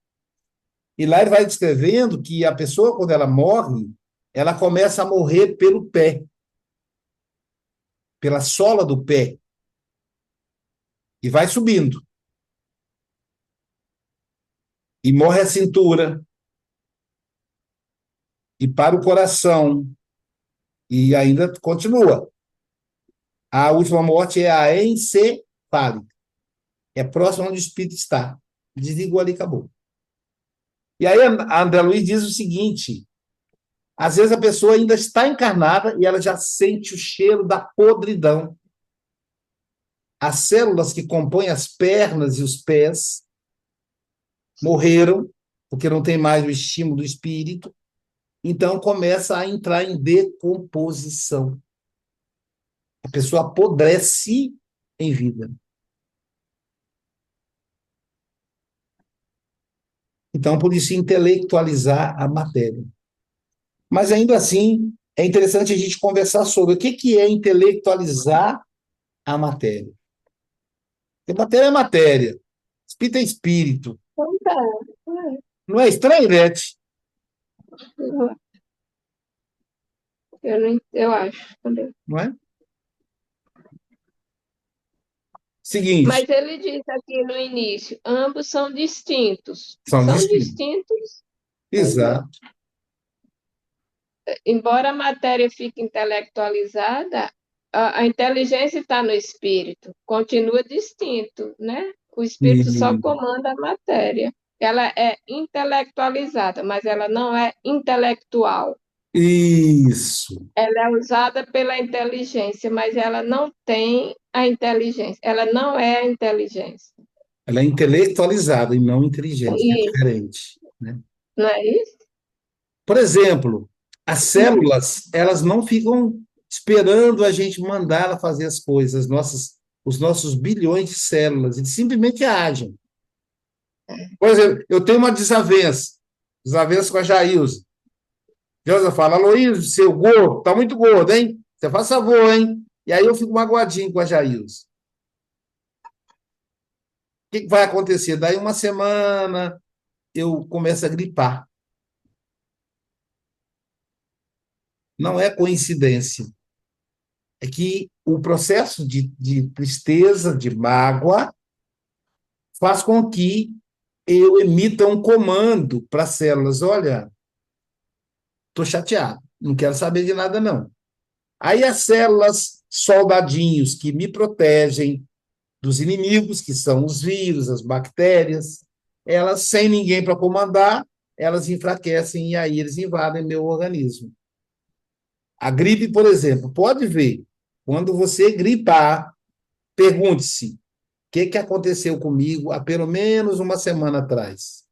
E lá ele vai descrevendo que a pessoa, quando ela morre, ela começa a morrer pelo pé, pela sola do pé, e vai subindo. E morre a cintura, e para o coração, e ainda continua. A última morte é a encefálica. É próximo onde o espírito está. Desligou ali, acabou. E aí a André Luiz diz o seguinte: às vezes a pessoa ainda está encarnada e ela já sente o cheiro da podridão. As células que compõem as pernas e os pés morreram, porque não tem mais o estímulo do espírito, então começa a entrar em decomposição. A pessoa apodrece em vida. Então, por isso, intelectualizar a matéria. Mas, ainda assim, é interessante a gente conversar sobre o que é intelectualizar a matéria. Porque matéria é matéria, espírito é espírito. Então tá. Não é estranho, Ivete? Eu acho também. Não é? Seguinte, Mas ele diz aqui no início, ambos são distintos. são São distintos. distintos. Exato. embora a matéria fique intelectualizada, a inteligência está no espírito, continua distinto, né? O espírito só E- comanda a matéria. Ela é intelectualizada, mas ela não é intelectual. Isso. Ela é usada pela inteligência, mas ela não tem a inteligência. Ela não é a inteligência. Ela é intelectualizada e não inteligente, que é E diferente, né? não é isso? Por exemplo, as células, elas não ficam esperando a gente mandar ela fazer as coisas, os nossos bilhões de células, eles simplesmente agem. Por exemplo, eu tenho uma desavença com a Jailza. Jailza fala, Aloysio, seu gordo, tá muito gordo, hein? Você faz favor, hein? E aí eu fico magoadinho com a Jailza. O que que vai acontecer? Daí uma semana eu começo a gripar. Não é coincidência. É que o processo de tristeza, de mágoa, faz com que eu emita um comando para as células: olha, estou chateado, não quero saber de nada, não. Aí as células, soldadinhos que me protegem dos inimigos, que são os vírus, as bactérias, elas, sem ninguém para comandar, elas enfraquecem e aí eles invadem meu organismo. A gripe, por exemplo, pode ver, quando você gripar, pergunte-se: o que aconteceu comigo há pelo menos uma semana atrás?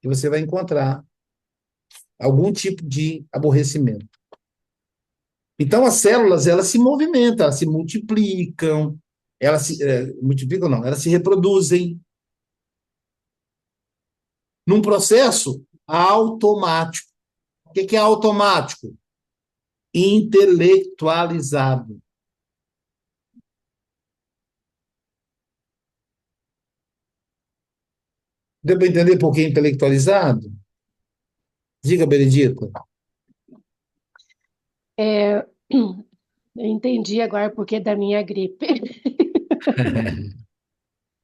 E você vai encontrar algum tipo de aborrecimento. Então, as células, elas se movimentam, elas se multiplicam, multiplicam não, elas se reproduzem num processo automático. O que é automático? Intelectualizado. Deu para entender por que intelectualizado? Diga, Benedita. É, eu entendi agora o porquê da minha gripe.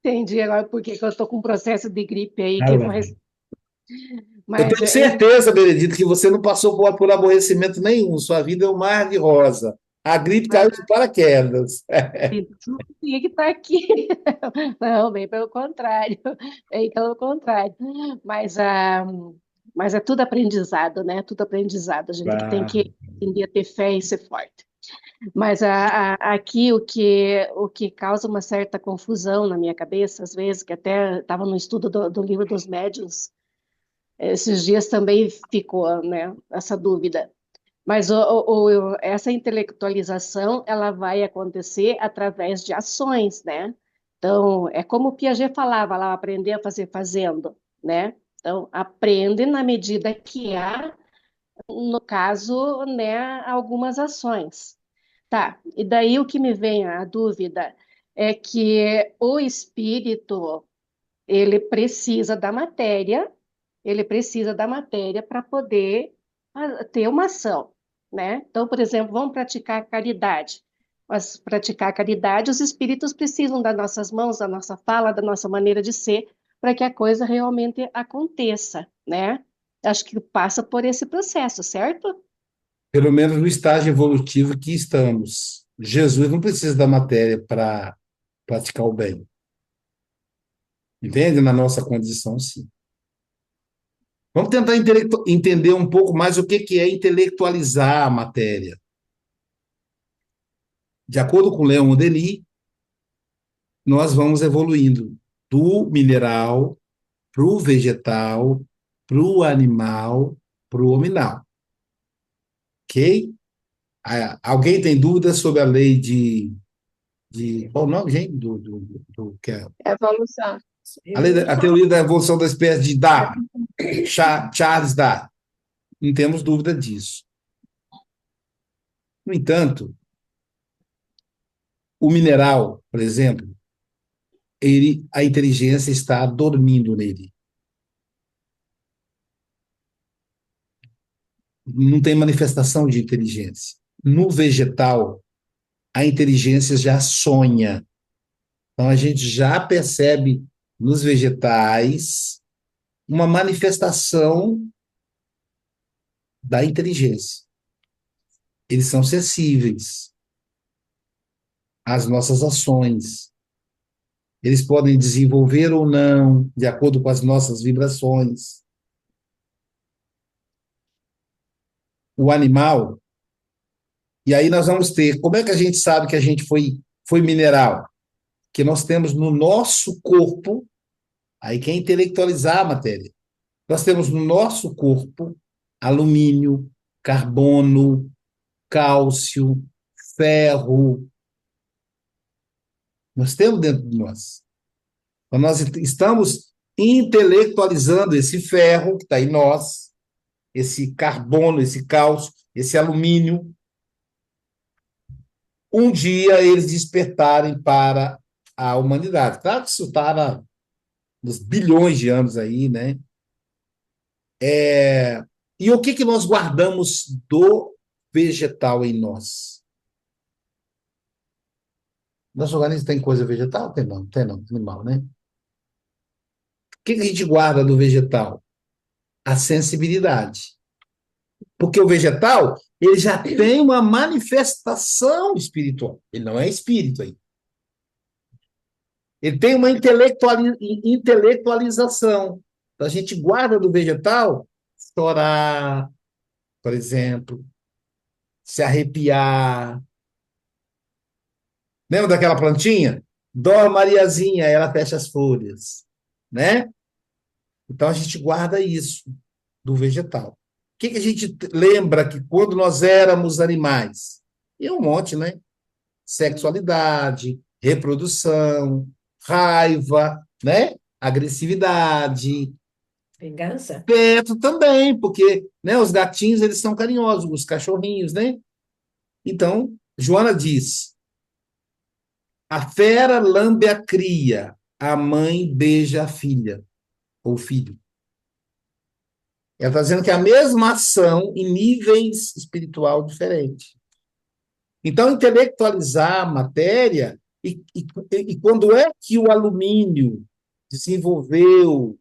Entendi agora porque que eu estou com um processo de gripe aí, Ah, que lá. faz, Eu mas tenho certeza, Benedito, que você não passou por aborrecimento nenhum. Sua vida é um mar de rosa. A gripe caiu de paraquedas. isso tinha que estar aqui. Não, bem pelo contrário, bem pelo contrário. Mas, mas é tudo aprendizado, né? Tudo aprendizado. A gente que tem que Claro. aprender a ter fé e ser forte. Mas aqui o que causa uma certa confusão na minha cabeça, às vezes, que até estava no estudo do livro dos médiuns, esses dias também ficou, né, essa dúvida. Mas essa intelectualização, ela vai acontecer através de ações, né? Então, é como o Piaget falava lá, aprender a fazer fazendo, né? Então, aprende na medida que há, no caso, né, algumas ações. Tá, e daí o que me vem a dúvida é que o espírito, ele precisa da matéria, ele precisa da matéria para poder ter uma ação, né? Então, por exemplo, vamos praticar caridade. Mas praticar caridade, os espíritos precisam das nossas mãos, da nossa fala, da nossa maneira de ser, para que a coisa realmente aconteça, né? Acho que passa por esse processo, certo? Pelo menos no estágio evolutivo que estamos. Jesus não precisa da matéria para praticar o bem. Entende? Na nossa condição, sim. Vamos tentar entender um pouco mais o que é intelectualizar a matéria. De acordo com Leon Denis, nós vamos evoluindo do mineral para o vegetal, para o animal, para o hominal. Ok? Alguém tem dúvidas sobre a lei qual o nome, gente? Que é Evolução. a teoria da evolução da espécie de Darwin, Charles Darwin. Não temos dúvida disso. No entanto, o mineral, por exemplo, a inteligência está dormindo nele. Não tem manifestação de inteligência. No vegetal, a inteligência já sonha. Então, a gente já percebe nos vegetais uma manifestação da inteligência. Eles são sensíveis às nossas ações. Eles podem desenvolver ou não, de acordo com as nossas vibrações. O animal, e aí nós vamos ter, como é que a gente sabe que a gente foi mineral? Que nós temos no nosso corpo, aí quer intelectualizar a matéria, nós temos no nosso corpo alumínio, carbono, cálcio, ferro. Nós temos dentro de nós. Então, nós estamos intelectualizando esse ferro que está em nós, esse carbono, esse cálcio, esse alumínio. Um dia eles despertarem para a humanidade. Claro que isso está nos bilhões de anos aí, né? E o que nós guardamos do vegetal em nós? Nosso organismo tem coisa vegetal? Tem não, animal, né? O que a gente guarda do vegetal? A sensibilidade. Porque o vegetal, ele já tem uma manifestação espiritual. Ele não é espírito aí. Ele tem uma intelectualização. Então, a gente guarda do vegetal chorar, por exemplo, se arrepiar. Lembra daquela plantinha? Dó Mariazinha, ela fecha as folhas, né? Então, a gente guarda isso do vegetal. O que a gente lembra que quando nós éramos animais? E um monte, né? Sexualidade, reprodução, raiva, né? Agressividade. Vingança? Perto também, porque, né, os gatinhos, eles são carinhosos, os cachorrinhos, né? Então, Joana diz, a fera lambe a cria, a mãe beija a filha, ou filho. Ela está dizendo que é a mesma ação em níveis espiritual diferentes. Então, intelectualizar a matéria, e quando é que o alumínio desenvolveu?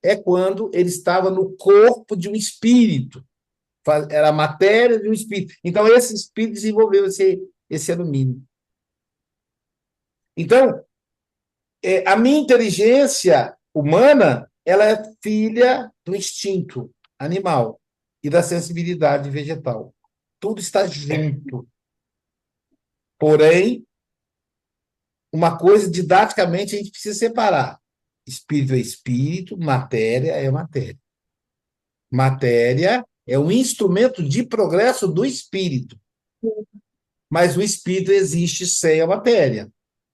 É quando ele estava no corpo de um espírito. Era a matéria de um espírito. Então, esse espírito desenvolveu esse alumínio. Então, a minha inteligência humana, ela é filha do instinto animal e da sensibilidade vegetal. Tudo está junto. Porém, uma coisa, didaticamente, a gente precisa separar. Espírito é espírito, matéria é matéria. Matéria é um instrumento de progresso do espírito. Mas o espírito existe sem a matéria.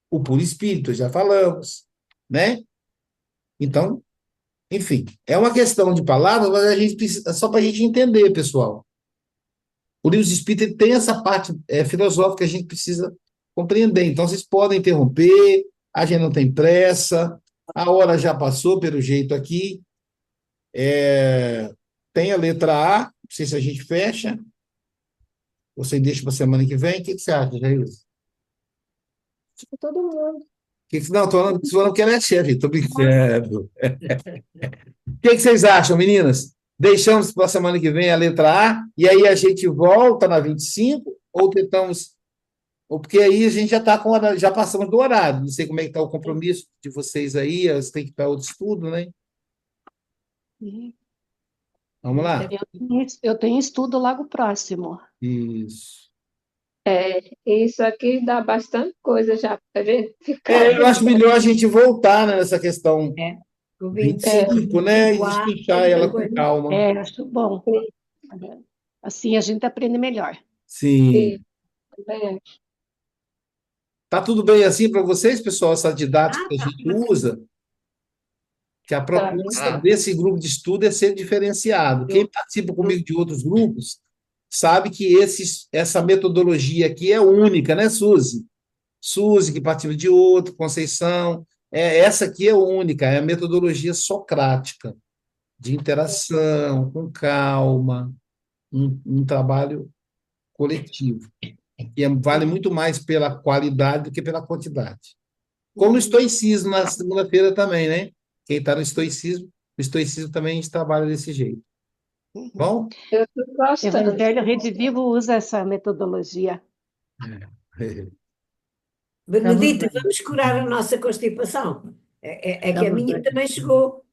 O puro espírito, já falamos, né? Então, enfim, é uma questão de palavras, mas a gente precisa, só para a gente entender, pessoal. O livro de Espírito ele tem essa parte filosófica que a gente precisa compreender. Então, vocês podem interromper, a gente não tem pressa, a hora já passou, pelo jeito aqui. Tem a letra A, não sei se a gente fecha, você deixa para a semana que vem. O que você acha, Jair? Todo mundo. Não, estou falando que ela é chefe, estou brincando. O que vocês acham, meninas? Deixamos para a semana que vem a letra A, e aí a gente volta na 25, ou tentamos. Ou porque aí a gente já está já passamos do horário. Não sei como é que está o compromisso de vocês aí, elas têm que ir para outro estudo, né? Vamos lá? Eu tenho estudo logo próximo. Isso. Isso aqui dá bastante coisa já para a gente ficar. Eu acho melhor a gente voltar, né, nessa questão O 25, né? E destrinchar ela com calma. Acho bom. Assim a gente aprende melhor. Sim. Também acho. Tá tudo bem assim para vocês, pessoal, essa didática que a gente usa? Que a proposta desse grupo de estudo é ser diferenciado. Quem participa comigo de outros grupos sabe que essa metodologia aqui é única, né, Suzy? Suzy, que participa de outro, Conceição. Essa aqui é única, é a metodologia socrática, de interação, com calma, um trabalho coletivo. E vale muito mais pela qualidade do que pela quantidade. Como no estoicismo, na segunda-feira também, né? Quem está no estoicismo também a gente trabalha desse jeito. Bom? Eu estou gostando. Evangelho Rede Vivo usa essa metodologia. Benedita, bem. vamos curar a nossa constipação. É que a Estamos minha bem. também chegou.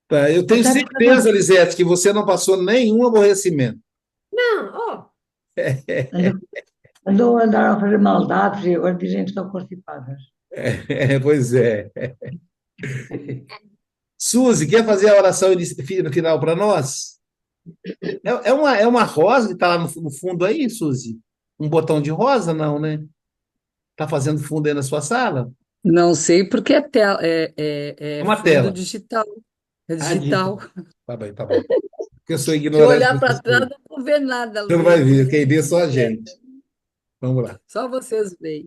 Tá, eu tenho Até porque eu certeza, Lisete, que você não passou nenhum aborrecimento. Não, oh, andou a andar a fazer maldades e agora dizem que estão constipadas. Pois é. Suzy, quer fazer a oração no final para nós? É uma rosa que está lá no fundo aí, Suzy? Um botão de rosa, não, né? Está fazendo fundo aí na sua sala? Não sei porque É é uma fundo tela. digital. É Ah, digital. digital. Tá bem, tá bom. Porque eu sou Se eu ignorante olhar para nessas trás, coisas. não vou ver nada, Você não vai Luiz. ver, quem vê é só a gente. Vamos lá. Só vocês veem.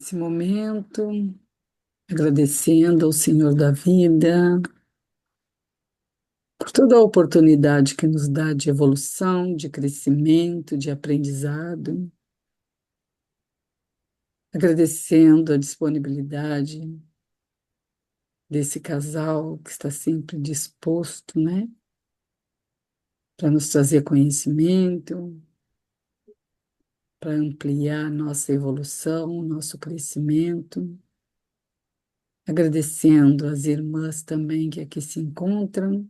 Esse momento, agradecendo ao Senhor da vida por toda a oportunidade que nos dá de evolução, de crescimento, de aprendizado. Agradecendo a disponibilidade desse casal que está sempre disposto, né, para nos trazer conhecimento, para ampliar nossa evolução, nosso crescimento. Agradecendo as irmãs também que aqui se encontram,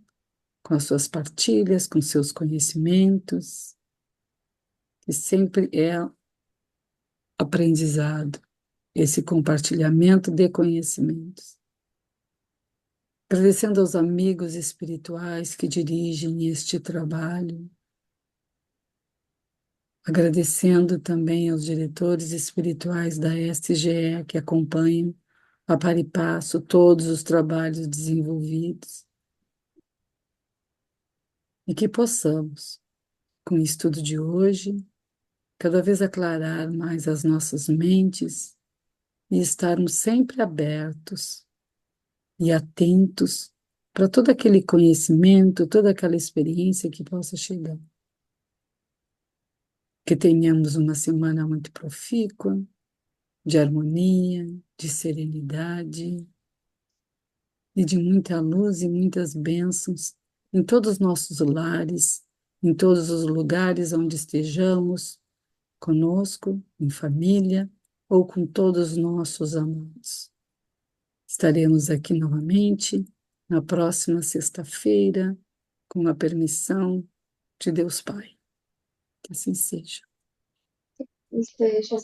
com as suas partilhas, com seus conhecimentos, que sempre é aprendizado, esse compartilhamento de conhecimentos. Agradecendo aos amigos espirituais que dirigem este trabalho, agradecendo também aos diretores espirituais da SGE que acompanham a par e passo todos os trabalhos desenvolvidos, e que possamos, com o estudo de hoje, cada vez aclarar mais as nossas mentes e estarmos sempre abertos e atentos para todo aquele conhecimento, toda aquela experiência que possa chegar. Que tenhamos uma semana muito profícua, de harmonia, de serenidade e de muita luz e muitas bênçãos em todos os nossos lares, em todos os lugares onde estejamos, conosco, em família ou com todos os nossos amados. Estaremos aqui novamente na próxima sexta-feira, com a permissão de Deus Pai. Que assim seja. Esteja.